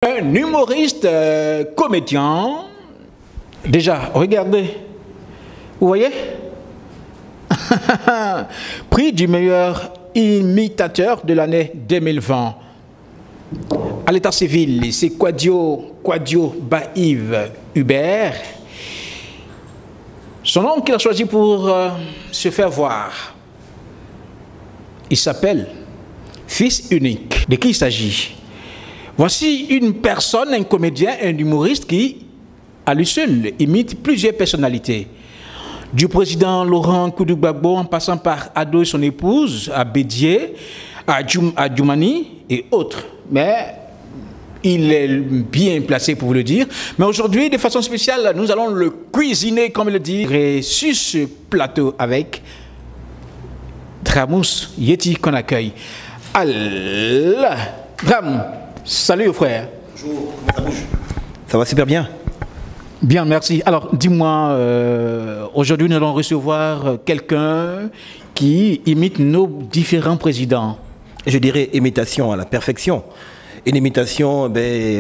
Un humoriste comédien. Déjà, regardez. Vous voyez? Prix du meilleur imitateur de l'année 2020. À l'état civil, c'est Quadio Baïve Hubert. Son nom qu'il a choisi pour se faire voir. Il s'appelle Fils unique. De qui il s'agit? Voici une personne, un comédien, un humoriste qui, à lui seul, imite plusieurs personnalités. Du président Laurent Gbagbo en passant par Ado et son épouse, à Bédié, à Djoumani et autres. Mais il est bien placé pour vous le dire. Mais aujourd'hui, de façon spéciale, nous allons le cuisiner, comme il le dit, et sur ce plateau avec Dramous Yeti qu'on accueille. Allah, Dram, salut frère. Bonjour, comment ça bouge? Ça va super bien. Bien, merci. Alors, dis-moi, aujourd'hui, nous allons recevoir quelqu'un qui imite nos différents présidents. Je dirais imitation à la perfection. Une imitation,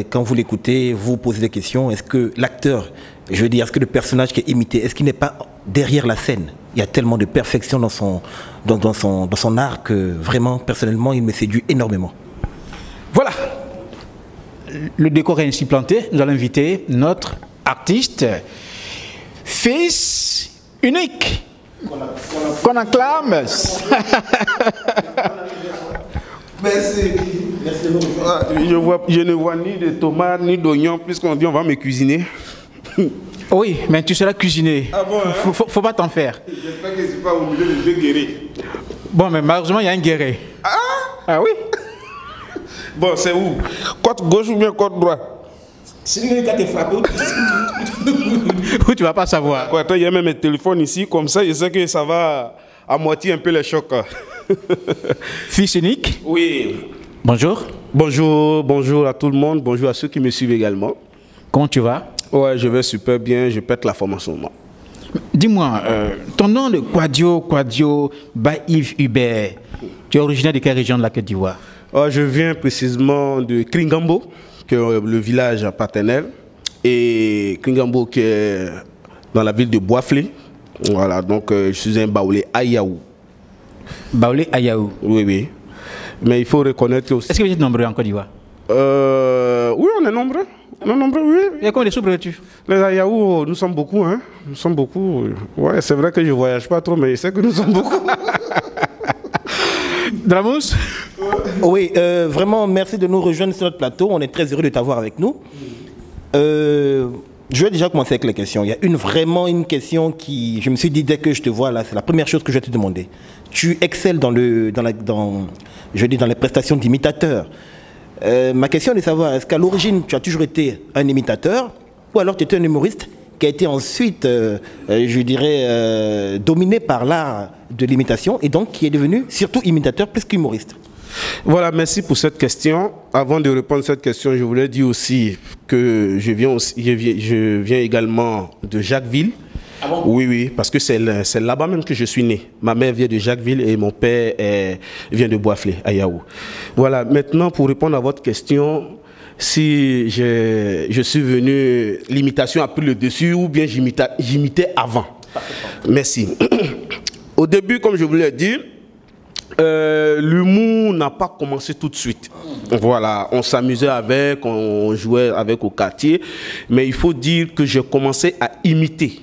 quand vous l'écoutez, vous posez des questions. Est-ce que l'acteur, je veux dire, est-ce que le personnage qui est imité, est-ce qu'il n'est pas derrière la scène? Il y a tellement de perfection dans son art que vraiment, personnellement, il me séduit énormément. Voilà. Le décor est ainsi planté. Nous allons inviter notre artiste, Fils unique, qu'on acclame. Merci. Je ne vois ni de tomates ni d'oignons, puisqu'on dit on va me cuisiner. Oui, mais tu seras cuisiné. Ah bon, hein? Faut pas t'en faire. J'espère que je ne suis pas au milieu de deux guéris. Bon, mais malheureusement, il y a un guéret. Ah oui? Bon, c'est où? Côte gauche ou bien côte droite? Si tu as frappé, tu vas pas savoir. Attends, il y a même un téléphone ici, comme ça, je sais que ça va amortir un peu les chocs. Fils unique? Oui. Bonjour. Bonjour à tout le monde, bonjour à ceux qui me suivent également. Comment tu vas? Ouais, je vais super bien, je pète la forme en ce moment. Dis-moi, ton nom de Quadio Baïve Hubert, tu es originaire de quelle région de la Côte d'Ivoire? Je viens précisément de Kringambo, qui est le village paternel, et Kringambo qui est dans la ville de Boisflé. Voilà, donc je suis un Baoulé Ayaou. Baoulé Ayaou? Oui, oui. Mais il faut reconnaître aussi... Est-ce que vous êtes nombreux en Côte d'Ivoire? Oui, on est nombreux. On est nombreux, oui. Il y a combien de sous-préfectures? Les Ayaou, nous sommes beaucoup, hein. Nous sommes beaucoup. Ouais, c'est vrai que je ne voyage pas trop, mais je sais que nous sommes beaucoup. Dramous? Oui, vraiment, merci de nous rejoindre sur notre plateau. On est très heureux de t'avoir avec nous. Je vais déjà commencer avec les questions. Il y a vraiment une question qui... Je me suis dit, dès que je te vois là, c'est la première chose que je vais te demander. Tu excelles dans les prestations d'imitateur. Ma question est de savoir, est-ce qu'à l'origine, tu as toujours été un imitateur ou alors tu étais un humoriste qui a été ensuite, je dirais, dominé par l'art de l'imitation et donc qui est devenu surtout imitateur plus qu'humoriste? Voilà, merci pour cette question. Avant de répondre à cette question, je voulais dire aussi que je viens également de Jacquesville. Ah bon? Oui, oui, parce que c'est là-bas même que je suis né. Ma mère vient de Jacquesville et mon père vient de Boisflé, à Yaou. Voilà, maintenant pour répondre à votre question, si je suis venu, l'imitation a pris le dessus ou bien j'imitais avant. Merci. Au début, comme je vous l'ai dit, l'humour n'a pas commencé tout de suite. Voilà, on s'amusait avec, on jouait avec au quartier, mais il faut dire que j'ai commencé à imiter.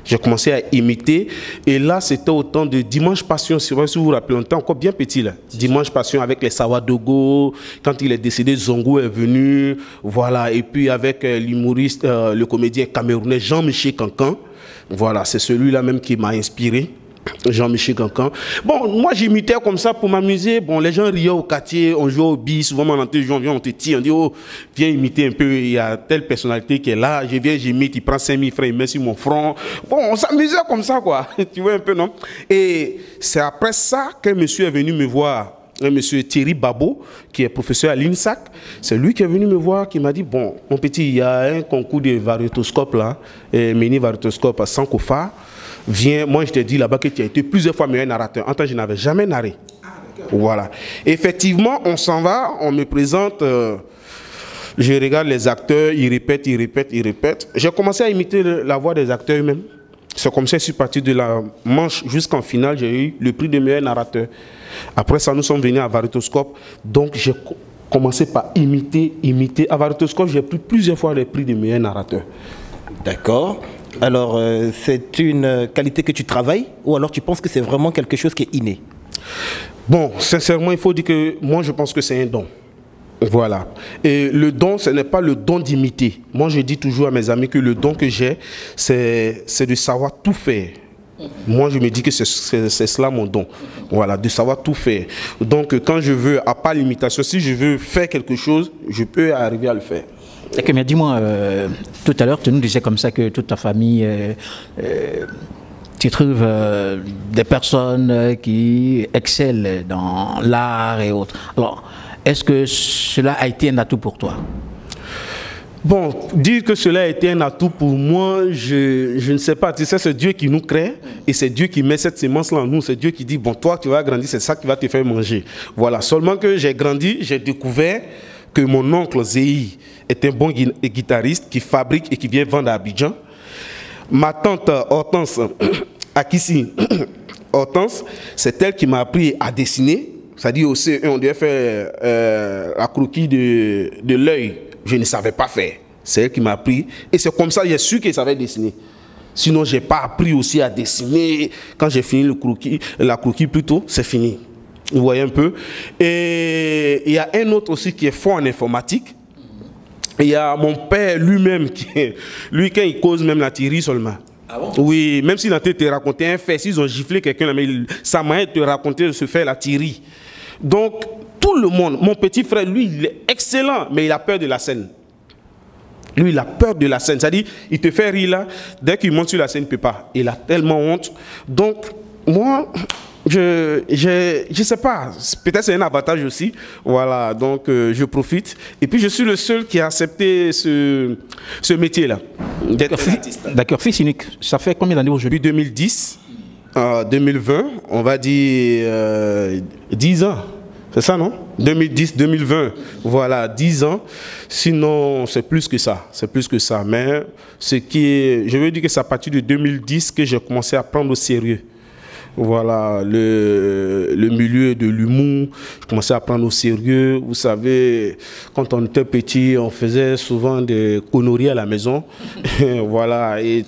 J'ai commencé à imiter et là c'était au temps de Dimanche Passion, si vous vous rappelez, on était encore bien petit là. Dimanche Passion avec les Sawadogo, quand il est décédé, Zongo est venu, voilà, et puis avec l'humoriste, le comédien camerounais Jean-Michel Cancan, voilà, c'est celui-là même qui m'a inspiré. Jean-Michel Cancan. Bon, moi j'imitais comme ça pour m'amuser. Bon, les gens riaient au quartier, on jouait au bis, souvent on vient, on te tire, on dit oh, viens imiter un peu, il y a telle personnalité qui est là, je viens, j'imite, il prend 5000 francs, il met sur mon front. Bon, on s'amusait comme ça quoi, tu vois un peu, non? Et c'est après ça qu'un monsieur est venu me voir, un monsieur Thierry Babo, qui est professeur à l'INSAC. C'est lui qui est venu me voir, qui m'a dit, bon, mon petit, il y a un concours de variétoscope là, mini variétoscope à Sankofa. Viens, moi je t'ai dit là-bas que tu as été plusieurs fois meilleur narrateur. En temps, je n'avais jamais narré. Voilà. Effectivement, on s'en va, on me présente Je regarde les acteurs, ils répètent, ils répètent, ils répètent. J'ai commencé à imiter la voix des acteurs eux-mêmes. C'est comme ça que je suis parti de la manche jusqu'en finale. J'ai eu le prix de meilleur narrateur. Après ça, nous sommes venus à Varitoscope. Donc, j'ai commencé par imiter. À Varitoscope, j'ai pris plusieurs fois le prix de meilleur narrateur. D'accord. Alors, c'est une qualité que tu travailles ou alors tu penses que c'est vraiment quelque chose qui est inné? Bon, sincèrement, il faut dire que moi, je pense que c'est un don. Voilà. Et le don, ce n'est pas le don d'imiter. Moi, je dis toujours à mes amis que le don que j'ai, c'est de savoir tout faire. Moi, je me dis que c'est cela mon don. Voilà, de savoir tout faire. Donc, quand je veux, à part l'imitation, si je veux faire quelque chose, je peux arriver à le faire. Okay, mais dis-moi, tout à l'heure, tu nous disais comme ça que toute ta famille, tu trouves des personnes qui excellent dans l'art et autres. Alors, est-ce que cela a été un atout pour toi? Bon, dire que cela a été un atout pour moi, je ne sais pas. Tu sais, c'est Dieu qui nous crée et c'est Dieu qui met cette semence-là en nous. C'est Dieu qui dit, bon, toi, tu vas grandir, c'est ça qui va te faire manger. Voilà, seulement que j'ai grandi, j'ai découvert que mon oncle Zéhi est un bon guitariste qui fabrique et qui vient vendre à Abidjan. Ma tante Hortense, Akissi Hortense, c'est elle qui m'a appris à dessiner. C'est-à-dire au CE1, on devait faire la croquis de l'œil. Je ne savais pas faire. C'est elle qui m'a appris. Et c'est comme ça, j'ai su qu'elle savait dessiner. Sinon, je n'ai pas appris aussi à dessiner. Quand j'ai fini la croquis plutôt, c'est fini. Vous voyez un peu. Et il y a un autre aussi qui est fort en informatique. Il y a mon père lui-même, lui, quand il cause même la théorie seulement. Ah bon? Oui, même s'il a te raconté un fait, s'ils ont giflé quelqu'un, mais ça m'a aidé de raconter de se faire la théorie. Donc, tout le monde, mon petit frère, lui, il est excellent, mais il a peur de la scène. Lui, il a peur de la scène. C'est-à-dire, il te fait rire là, dès qu'il monte sur la scène, il ne peut pas. Il a tellement honte. Donc, moi, je sais pas, peut-être c'est un avantage aussi. Voilà, donc je profite. Et puis, je suis le seul qui a accepté ce métier-là, d'être artiste. D'accord, fils unique, ça fait combien d'années aujourd'hui? Depuis 2010, 2020, on va dire 10 ans. C'est ça, non? 2010, 2020, voilà, 10 ans. Sinon, c'est plus que ça. C'est plus que ça. Mais ce qui est, je veux dire que c'est à partir de 2010 que j'ai commencé à prendre au sérieux. Voilà, le milieu de l'humour, je commençais à prendre au sérieux. Vous savez, quand on était petit, on faisait souvent des conneries à la maison. Voilà, et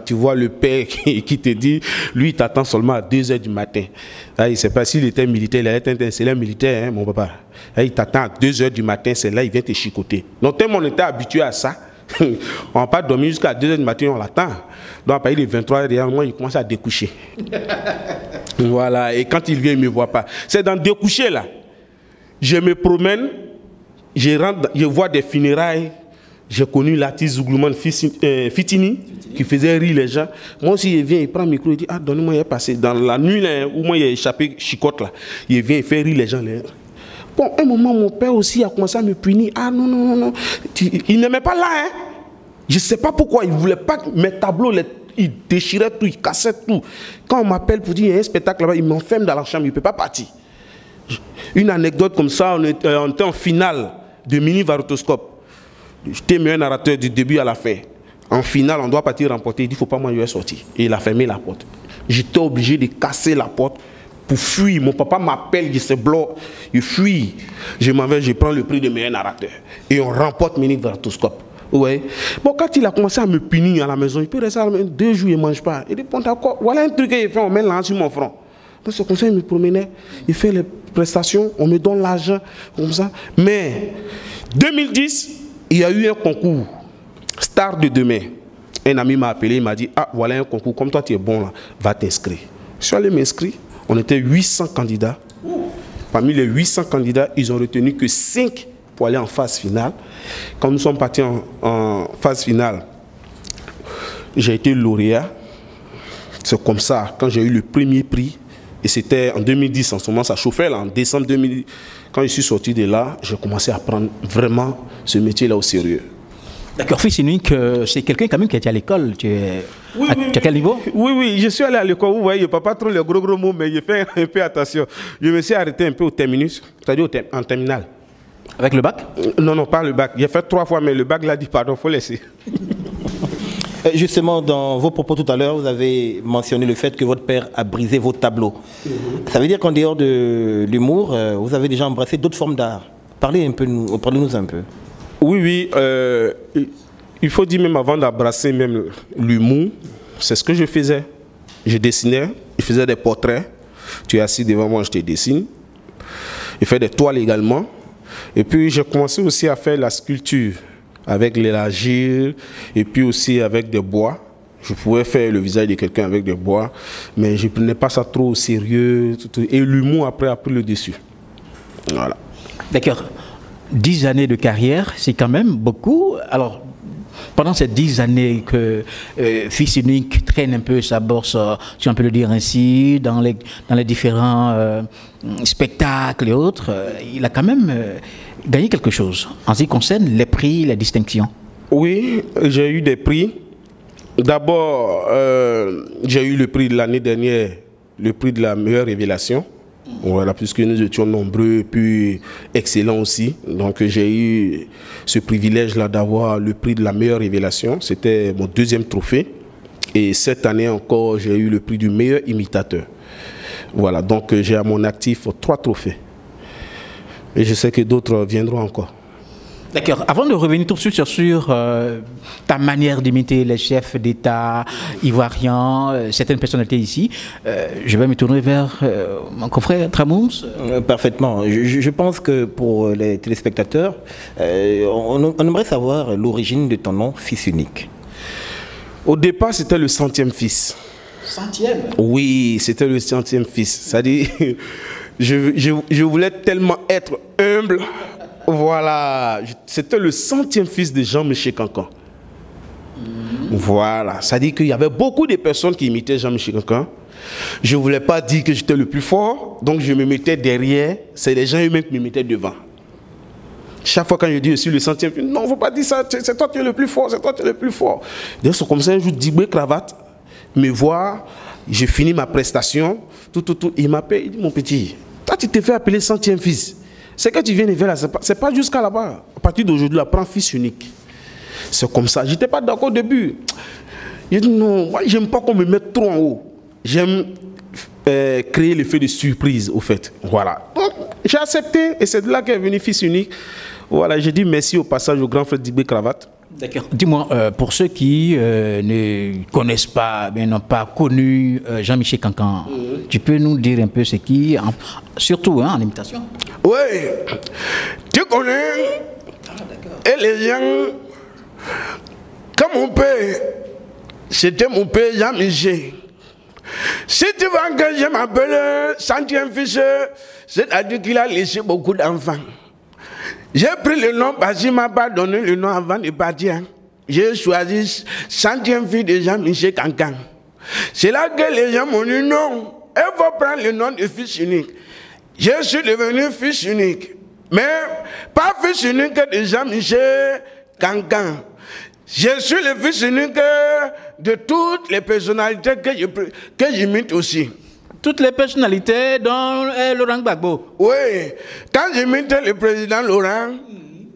tu vois le père qui te dit, lui, il t'attend seulement à 2 h du matin. Là, il ne sait pas s'il était militaire, il était un célèbre militaire, hein, mon papa. Là, il t'attend à 2 h du matin, c'est là, il vient te chicoter. Donc, tellement on était habitué à ça. On n'a pas dormi jusqu'à 2 h du matin, on l'attend. Donc à partir de 23 h, derrière moi, il commence à découcher. Voilà, et quand il vient, il ne me voit pas. C'est dans découcher là. Je me promène, je vois des funérailles. J'ai connu l'artiste Zouglouman Fitini qui faisait rire les gens. Moi aussi, il vient, il prend le micro, il dit, ah, donnez-moi, il est passé. Dans la nuit, là, où moi, il a échappé chicote là. Il vient, il fait rire les gens. Là. Bon, un moment, mon père aussi a commencé à me punir. Ah non, non, non, non. Il n'aimait pas là, hein. Je ne sais pas pourquoi. Il ne voulait pas que mes tableaux, il déchirait tout, il cassait tout. Quand on m'appelle pour dire qu'il y a un spectacle là-bas, il m'enferme dans la chambre, il ne peut pas partir. Une anecdote comme ça, on était en finale de mini Varitoscope. J'étais meilleur narrateur du début à la fin. En finale, on doit partir remporter. Il dit, il ne faut pas moi, je vais sortir. Et il a fermé la porte. J'étais obligé de casser la porte pour fuir. Mon papa m'appelle, il se bloque, il fuit. Je m'en vais, je prends le prix de meilleur narrateur. Et on remporte mini Varitoscope. Ouais. Bon, quand il a commencé à me punir à la maison, il peut rester à la maison 2 jours, il ne mange pas. Il dit, bon, d'accord, voilà un truc qu'il fait, on met l'an sur mon front. Donc, c'est comme ça, il me promenait, il fait les prestations, on me donne l'argent, comme ça. Mais, 2010, il y a eu un concours, Star de demain. Un ami m'a appelé, il m'a dit, ah, voilà un concours, comme toi tu es bon là, va t'inscrire. Je suis allé m'inscrire, on était 800 candidats. Parmi les 800 candidats, ils ont retenu que 5 pour aller en phase finale. Quand nous sommes partis en phase finale, j'ai été lauréat. C'est comme ça, quand j'ai eu le premier prix, et c'était en 2010, en ce moment ça chauffait là, en décembre 2010, quand je suis sorti de là, j'ai commencé à prendre vraiment ce métier-là au sérieux. D'accord, fils unique, c'est quelqu'un quand même qui était à l'école. Tu es à quel niveau? Oui, oui, je suis allé à l'école. Vous voyez, je ne parle pas trop les gros mots, mais je fais un peu attention. Je me suis arrêté un peu au terminus, c'est-à-dire en terminale. Avec le bac? Non, non, pas le bac. J'ai fait 3 fois, mais le bac l'a dit, pardon, il faut laisser. Justement, dans vos propos tout à l'heure, vous avez mentionné le fait que votre père a brisé vos tableaux. Ça veut dire qu'en dehors de l'humour, vous avez déjà embrassé d'autres formes d'art. Parlez-nous un peu. Oui, oui. Il faut dire même avant d'embrasser même l'humour, c'est ce que je faisais. Je dessinais, je faisais des portraits. Tu es assis devant moi, je te dessine. Je fais des toiles également. Et puis j'ai commencé aussi à faire la sculpture avec l'argile et puis aussi avec des bois. Je pouvais faire le visage de quelqu'un avec des bois, mais je ne prenais pas ça trop au sérieux. Et l'humour après a pris le dessus. Voilà. D'accord. 10 années de carrière, c'est quand même beaucoup. Alors, pendant ces 10 années que Fils Unique traîne un peu sa bourse, si on peut le dire ainsi, dans les différents spectacles et autres, il a quand même gagné quelque chose en ce qui concerne les prix, les distinctions. Oui, j'ai eu des prix. D'abord, j'ai eu le prix de l'année dernière, le prix de la meilleure révélation. Voilà, puisque nous étions nombreux et puis excellents aussi. Donc j'ai eu ce privilège-là d'avoir le prix de la meilleure révélation. C'était mon 2e trophée. Et cette année encore, j'ai eu le prix du meilleur imitateur. Voilà, donc j'ai à mon actif 3 trophées. Et je sais que d'autres viendront encore. D'accord. Avant de revenir tout de suite sur ta manière d'imiter les chefs d'État ivoiriens, certaines personnalités ici, je vais me tourner vers mon confrère Tramoums. Parfaitement. Je pense que pour les téléspectateurs, on aimerait savoir l'origine de ton nom, Fils Unique. Au départ, c'était le 100e fils. 100e? Oui, c'était le 100e fils. C'est-à-dire, je voulais tellement être humble. Voilà, c'était le 100e fils de Jean-Michel Cancan. Voilà, ça dit qu'il y avait beaucoup de personnes qui imitaient Jean-Michel Cancan. Je ne voulais pas dire que j'étais le plus fort, donc je me mettais derrière. C'est les gens eux-mêmes qui me mettaient devant. Chaque fois quand je dis je suis le 100e fils, non, il ne faut pas dire ça, c'est toi qui es le plus fort, c'est toi qui es le plus fort. D'ailleurs, c'est comme ça, un jour, Dibé Cravate me voit, j'ai fini ma prestation, il m'appelle, il dit mon petit, toi tu t'es fait appeler 100e fils. C'est que tu viens de faire là, c'est pas jusqu'à là-bas. À partir d'aujourd'hui, prends Fils Unique. C'est comme ça. Je n'étais pas d'accord au début. J'ai dit non, moi, j'aime pas qu'on me mette trop en haut. J'aime créer l'effet de surprise, au fait. Voilà. J'ai accepté et c'est de là qu'est venu Fils Unique. Voilà, j'ai dit merci au passage au grand frère Dibé Cravate. D'accord. Dis-moi, pour ceux qui ne connaissent pas, n'ont pas connu Jean-Michel Cancan, tu peux nous dire un peu ce qui, surtout en imitation? Oui, tu connais, et les gens, comme mon père, c'était mon père Jean-Michel. Si tu vois que je m'appelle 100e fils, c'est-à-dire qu'il a laissé beaucoup d'enfants. J'ai pris le nom parce qu'il ne m'a pas donné le nom avant de partir. J'ai choisi 100e fils de Jean-Michel Cancan. C'est là que les gens m'ont dit non, il faut prendre le nom de Fils Unique. Je suis devenu Fils Unique. Mais pas Fils Unique de Jean-Michel Cancan. Je suis le Fils Unique de toutes les personnalités que j'imite aussi. Toutes les personnalités dont Laurent Gbagbo. Oui, quand j'imite le président Laurent,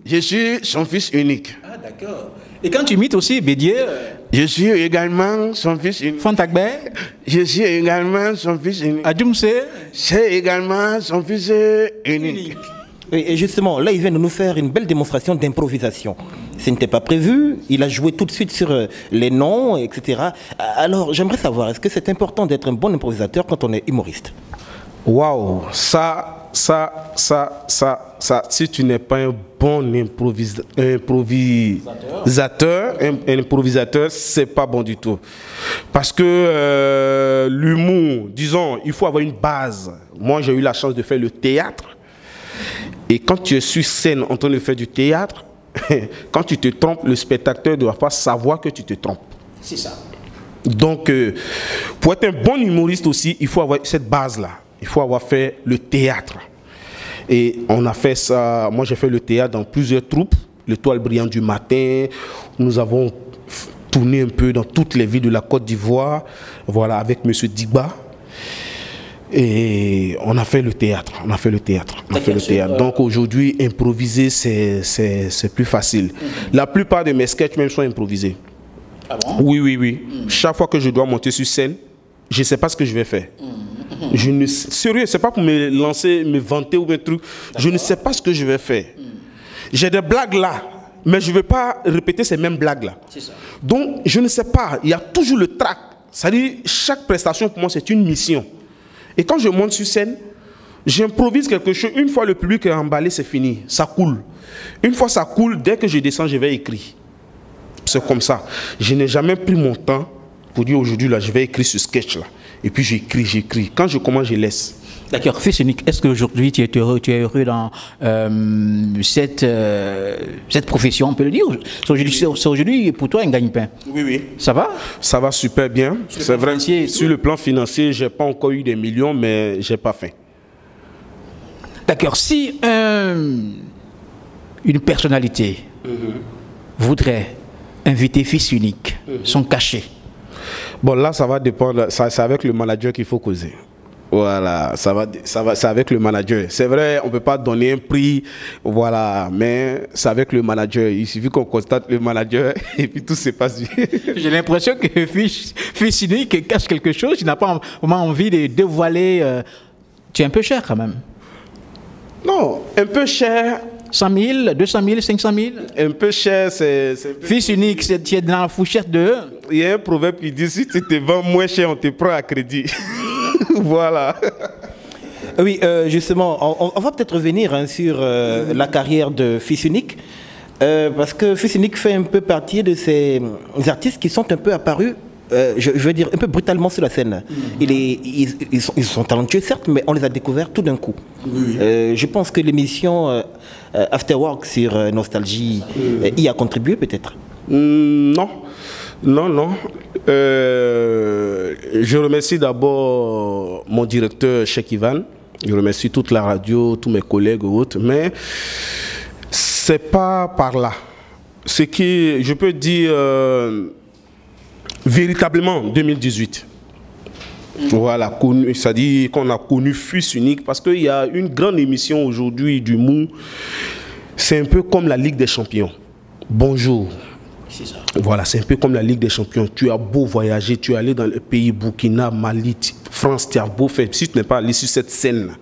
je suis son fils unique. Ah d'accord. Et quand tu imites aussi Bédier, je suis également son fils unique. Fontagbe, je suis également son fils unique. Adjoumse, c'est également son fils unique. Et justement, là, il vient de nous faire une belle démonstration d'improvisation. Ce n'était pas prévu, il a joué tout de suite sur les noms, etc. Alors, j'aimerais savoir, est-ce que c'est important d'être un bon improvisateur quand on est humoriste? Waouh, ça, si tu n'es pas un bon improvisateur, c'est pas bon du tout. Parce que l'humour, disons, il faut avoir une base. Moi, j'ai eu la chance de faire le théâtre. Et quand tu es sur scène en train de faire du théâtre, quand tu te trompes, le spectateur ne doit pas savoir que tu te trompes. C'est ça. Donc, pour être un bon humoriste aussi, il faut avoir cette base-là. Il faut avoir fait le théâtre. Et on a fait ça, moi j'ai fait le théâtre dans plusieurs troupes. L'Étoile brillante du matin, nous avons tourné un peu dans toutes les villes de la Côte d'Ivoire, voilà, avec M. Digba. Et on a fait le théâtre, on a fait le théâtre, on a fait le théâtre. Donc aujourd'hui, improviser, c'est plus facile. La plupart de mes sketchs même sont improvisés. Ah bon? Oui, oui, oui. Chaque fois que je dois monter sur scène, je ne sais pas ce que je vais faire. Sérieux, c'est pas pour me lancer, me vanter ou un truc. Je ne sais pas ce que je vais faire. J'ai des blagues là, mais je ne vais pas répéter ces mêmes blagues là. Donc, je ne sais pas. Il y a toujours le trac. C'est-à-dire, chaque prestation pour moi, c'est une mission. Et quand je monte sur scène, j'improvise quelque chose. Une fois le public est emballé, c'est fini. Ça coule. Une fois ça coule, dès que je descends, je vais écrire. C'est comme ça. Je n'ai jamais pris mon temps pour dire aujourd'hui, là, je vais écrire ce sketch-là. Et puis j'écris, j'écris. Quand je commence, je laisse. D'accord. Fils unique, est-ce qu'aujourd'hui tu es heureux dans cette profession, on peut le dire? C'est aujourd'hui pour toi un gagne-pain. Oui, oui. Ça va? Ça va super bien. C'est vrai. Sur le plan financier, je n'ai pas encore eu des millions, mais je n'ai pas faim. D'accord. Si une personnalité voudrait inviter Fils unique, son cachet. Bon, là, ça va dépendre. C'est avec le manager qu'il faut causer. Voilà, c'est avec le manager. C'est vrai, on ne peut pas donner un prix, voilà, mais c'est avec le manager. Il suffit qu'on constate le manager et puis tout se passe bien. J'ai l'impression que Fils unique cache quelque chose. Il n'a pas vraiment envie de dévoiler. Tu es un peu cher quand même. Non, un peu cher. 100 000, 200 000, 500 000. Un peu cher, c'est... Fils unique, tu es dans la fourchette de... Il y a un proverbe qui dit, si tu te vends moins cher, on te prend à crédit. Voilà. Oui, justement, on va peut-être revenir sur la carrière de Fils unique, parce que Fils unique fait un peu partie de ces artistes qui sont un peu apparus, je veux dire, un peu brutalement sur la scène. Ils sont talentueux, certes, mais on les a découverts tout d'un coup. Je pense que l'émission After Work sur Nostalgie y a contribué peut-être. Non. Non, non. Je remercie d'abord mon directeur, Cheikh Ivan. Je remercie toute la radio, tous mes collègues et autres. Mais c'est pas par là. Ce qui, je peux dire, véritablement 2018. Voilà, c'est-à-dire qu'on a connu Fils unique parce qu'il y a une grande émission aujourd'hui du Mou. C'est un peu comme la Ligue des Champions. Bonjour. Ça. Voilà, c'est un peu comme la Ligue des Champions. Tu as beau voyager, tu es allé dans le pays Burkina, Mali, France, tu as beau faire. Si tu n'es pas allé sur cette scène,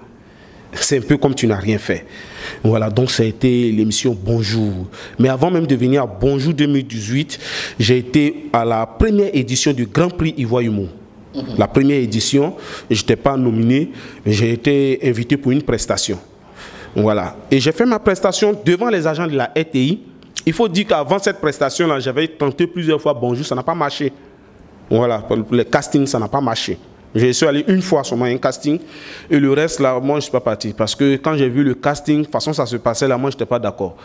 c'est un peu comme tu n'as rien fait. Voilà, donc ça a été l'émission Bonjour. Mais avant même de venir à Bonjour 2018, j'ai été à la première édition du Grand Prix Ivoire Humour. La première édition, je n'étais pas nominé, mais j'ai été invité pour une prestation. Voilà, et j'ai fait ma prestation devant les agents de la RTI. Il faut dire qu'avant cette prestation-là, j'avais tenté plusieurs fois Bonjour, ça n'a pas marché. Voilà, pour le casting, ça n'a pas marché. Je suis allé une fois seulement un casting et le reste, là, moi, je ne suis pas parti. Parce que quand j'ai vu le casting, de toute façon, ça se passait là, moi, je n'étais pas d'accord.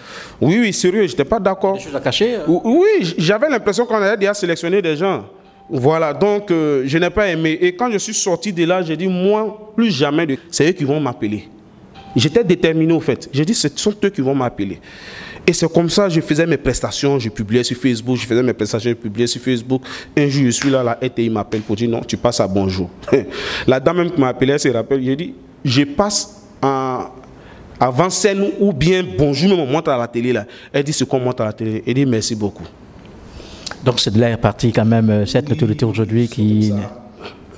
Oui, oui, sérieux, je n'étais pas d'accord. Des choses à cacher Oui, j'avais l'impression qu'on avait déjà sélectionné des gens. Voilà, donc je n'ai pas aimé. Et quand je suis sorti de là, j'ai dit, moi, plus jamais, c'est eux qui vont m'appeler. J'étais déterminé au fait. J'ai dit, ce sont eux qui vont m'appeler. Et c'est comme ça, je faisais mes prestations, je publiais sur Facebook, je faisais mes prestations, je publiais sur Facebook. Un jour, je suis là, la RTI m'appelle pour dire non, tu passes à Bonjour. La dame même qui m'a appelé, elle se rappelle, j'ai dit, je passe avant scène ou bien Bonjour, même on monte à la télé là. Elle dit, c'est qu'on monte à la télé. Elle dit, merci beaucoup. Donc c'est de là est partie quand même cette notoriété aujourd'hui qui...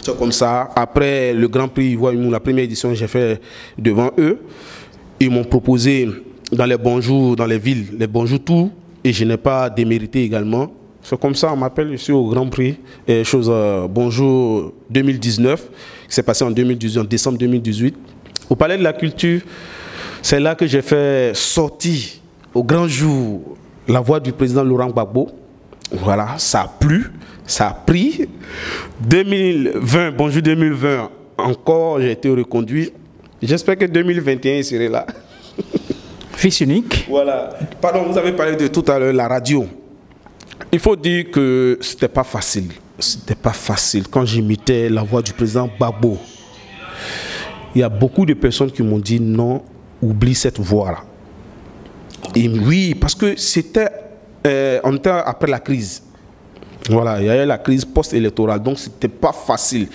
C'est comme ça. Après le Grand Prix Ivoire Humour, la première édition, j'ai fait devant eux. Ils m'ont proposé dans les Bonjours, dans les villes, les Bonjours tout, et je n'ai pas démérité également. C'est comme ça, on m'appelle, je suis au Grand Prix, Bonjour 2019, qui s'est passé en 2018, en décembre 2018. Au Palais de la Culture, c'est là que j'ai fait sortir au grand jour la voix du président Laurent Gbagbo. Voilà, ça a plu, ça a pris. 2020, Bonjour 2020, encore, j'ai été reconduit. J'espère que 2021, il serait là. Fils unique. Voilà. Pardon, vous avez parlé de tout à l'heure, la radio. Il faut dire que c'était pas facile. C'était pas facile. Quand j'imitais la voix du président Gbagbo, il y a beaucoup de personnes qui m'ont dit non, oublie cette voix-là. Et oui, parce que c'était, on était après la crise. Voilà, il y avait la crise post-électorale, donc c'était pas facile.